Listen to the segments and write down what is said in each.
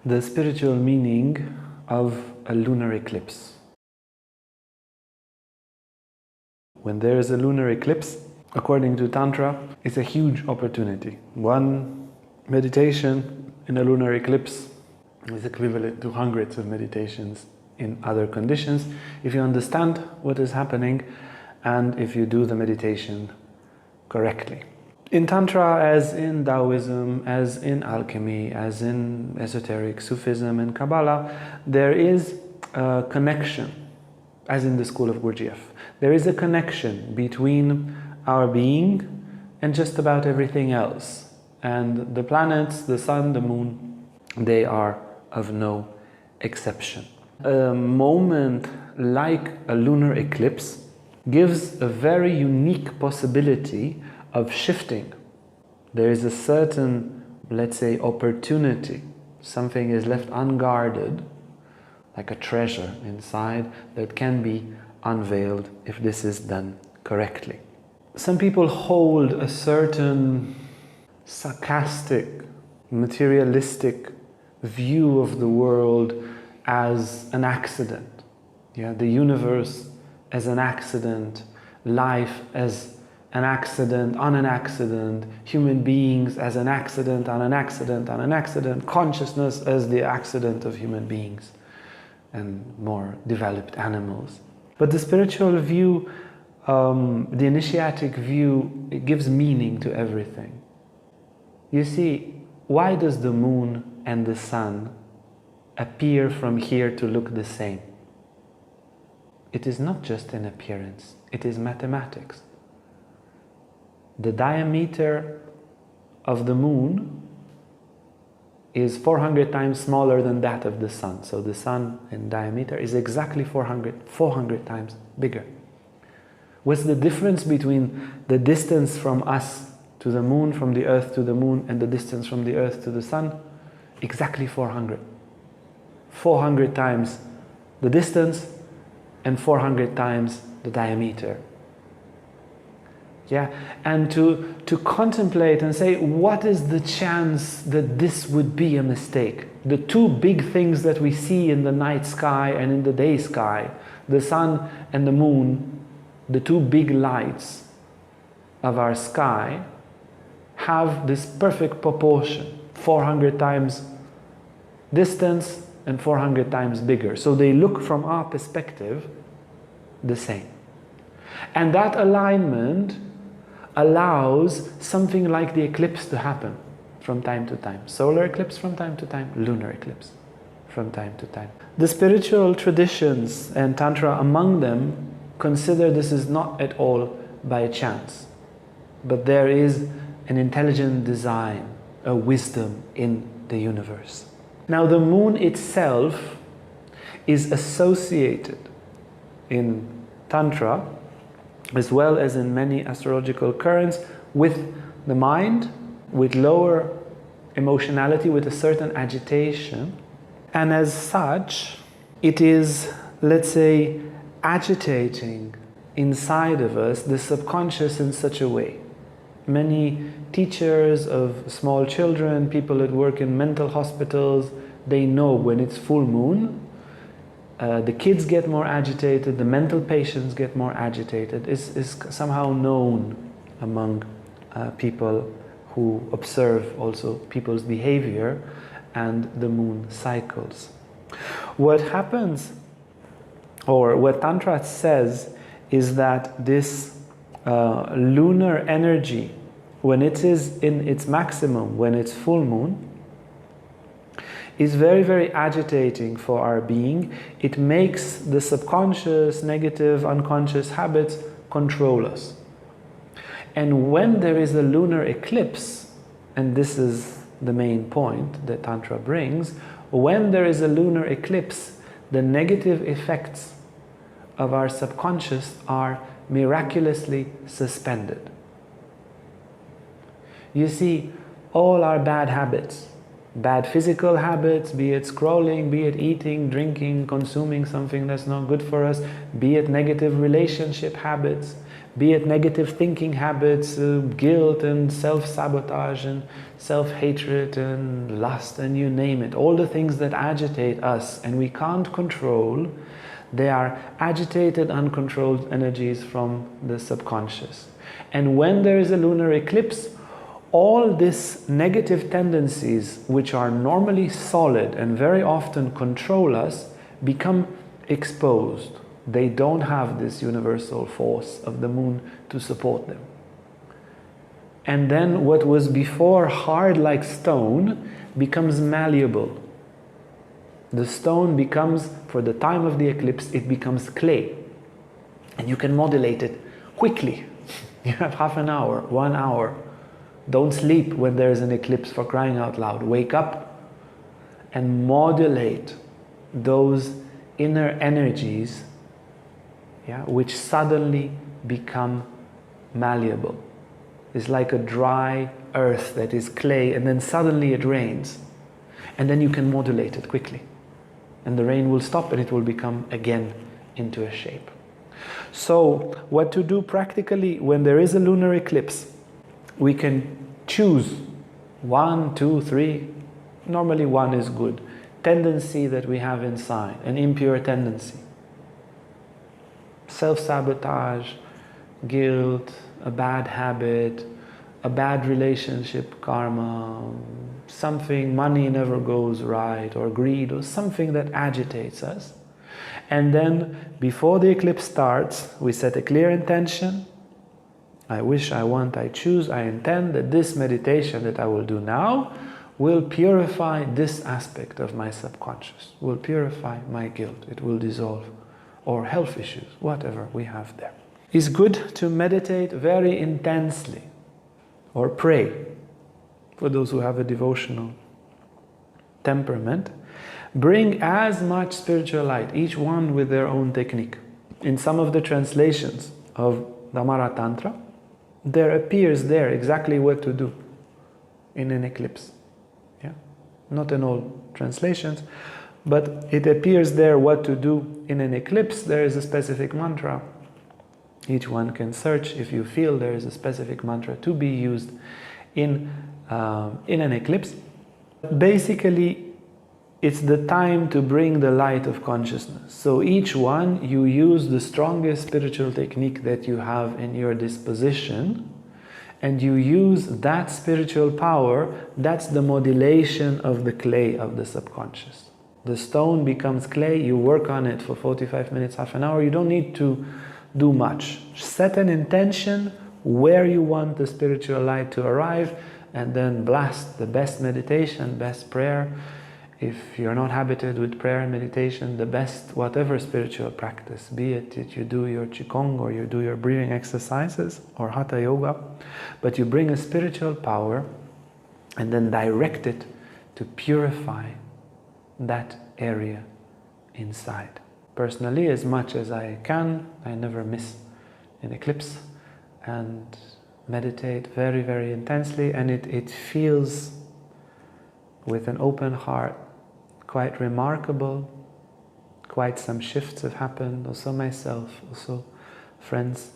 The spiritual meaning of a lunar eclipse. When there is a lunar eclipse, according to Tantra, it's a huge opportunity. One meditation in a lunar eclipse is equivalent to hundreds of meditations in other conditions, if you understand what is happening and if you do the meditation correctly. In Tantra, as in Taoism, as in alchemy, as in esoteric Sufism and Kabbalah, there is a connection, as in the school of Gurdjieff. There is a connection between our being and just about everything else. And the planets, the sun, the moon, they are of no exception. A moment like a lunar eclipse gives a very unique possibility of shifting. There is a certain, let's say, opportunity. Something is left unguarded, like a treasure inside, that can be unveiled if this is done correctly. Some people hold a certain sarcastic, materialistic view of the world as an accident. Yeah, the universe as an accident, life as an accident on an accident, human beings as an accident on an accident on an accident, consciousness as the accident of human beings and more developed animals. But the spiritual view, the initiatic view, it gives meaning to everything. You see, why does the moon and the sun appear from here to look the same? It is not just an appearance, it is mathematics. The diameter of the moon is 400 times smaller than that of the sun. So the sun in diameter is exactly 400 times bigger. What's the difference between the distance from us to the moon, from the earth to the moon, and the distance from the earth to the sun? Exactly 400. 400 times the distance and 400 times the diameter. Yeah, and to contemplate and say, what is the chance that this would be a mistake? The two big things that we see in the night sky and in the day sky, the sun and the moon, the two big lights of our sky, have this perfect proportion, 400 times distance and 400 times bigger. So they look from our perspective the same. And that alignment allows something like the eclipse to happen from time to time. Solar eclipse from time to time, lunar eclipse from time to time. The spiritual traditions, and Tantra among them, consider this is not at all by chance, but there is an intelligent design, a wisdom in the universe. Now the moon itself is associated in Tantra, as well as in many astrological currents, with the mind, with lower emotionality, with a certain agitation. And as such, it is, let's say, agitating inside of us the subconscious in such a way. Many teachers of small children, people that work in mental hospitals, they know when it's full moon, the kids get more agitated, the mental patients get more agitated. It's somehow known among people who observe also people's behavior and the moon cycles. What happens, or what Tantra says, is that this lunar energy, when it is in its maximum, when it's full moon, is very, very agitating for our being. It makes the subconscious, negative, unconscious habits control us. And when there is a lunar eclipse, and this is the main point that Tantra brings, when there is a lunar eclipse, the negative effects of our subconscious are miraculously suspended. You see, all our bad habits, bad physical habits, be it scrolling, be it eating, drinking, consuming something that's not good for us, be it negative relationship habits, be it negative thinking habits, guilt and self-sabotage and self-hatred and lust and you name it, all the things that agitate us and we can't control, they are agitated, uncontrolled energies from the subconscious. And when there is a lunar eclipse, all these negative tendencies, which are normally solid and very often control us, become exposed. They don't have this universal force of the moon to support them. And then what was before hard like stone becomes malleable. The stone becomes, for the time of the eclipse, it becomes clay. And you can modulate it quickly. You have half an hour, 1 hour. Don't sleep when there is an eclipse, for crying out loud. Wake up and modulate those inner energies, which suddenly become malleable. It's like a dry earth that is clay, and then suddenly it rains. And then you can modulate it quickly. And the rain will stop and it will become again into a shape. So what to do practically when there is a lunar eclipse? We can choose 1, 2, 3. Normally 1 is good. Tendency that we have inside, an impure tendency. Self-sabotage, guilt, a bad habit, a bad relationship karma, something, money never goes right, or greed, or something that agitates us. And then before the eclipse starts, we set a clear intention. I wish, I want, I choose, I intend that this meditation that I will do now will purify this aspect of my subconscious, will purify my guilt, it will dissolve, or health issues, whatever we have there. It's good to meditate very intensely, or pray, for those who have a devotional temperament. Bring as much spiritual light, each one with their own technique. In some of the translations of Dhamara Tantra, there appears there exactly what to do in an eclipse. Not in all translations, but it appears there what to do in an eclipse. There is a specific mantra. Each one can search if you feel there is a specific mantra to be used in an eclipse. Basically, it's the time to bring the light of consciousness. So each one, you use the strongest spiritual technique that you have in your disposition, and you use that spiritual power. That's the modulation of the clay of the subconscious. The stone becomes clay, you work on it for 45 minutes, half an hour. You don't need to do much. Set an intention where you want the spiritual light to arrive, and then blast the best meditation, best prayer. If you're not habited with prayer and meditation, the best whatever spiritual practice, be it that you do your qigong or you do your breathing exercises or hatha yoga, but you bring a spiritual power and then direct it to purify that area inside. Personally, as much as I can, I never miss an eclipse and meditate very, very intensely, and it feels, with an open heart, quite remarkable. Quite some shifts have happened, also myself, also friends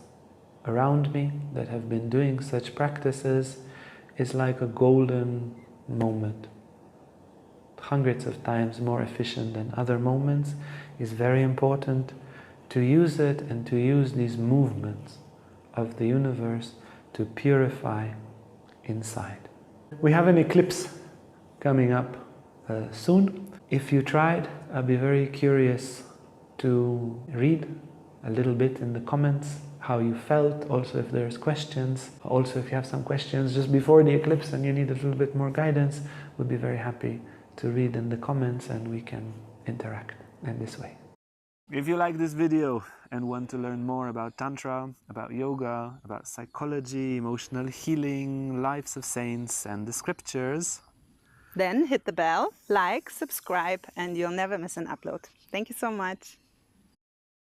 around me that have been doing such practices. Is like a golden moment. Hundreds of times more efficient than other moments. Is very important to use it and to use these movements of the universe to purify inside. We have an eclipse coming up soon. If you tried, I'd be very curious to read a little bit in the comments how you felt, also if there's questions. Also if you have some questions just before the eclipse and you need a little bit more guidance, we'd be very happy to read in the comments and we can interact in this way. If you like this video and want to learn more about Tantra, about yoga, about psychology, emotional healing, lives of saints and the scriptures, then hit the bell, like, subscribe, and you'll never miss an upload. Thank you so much.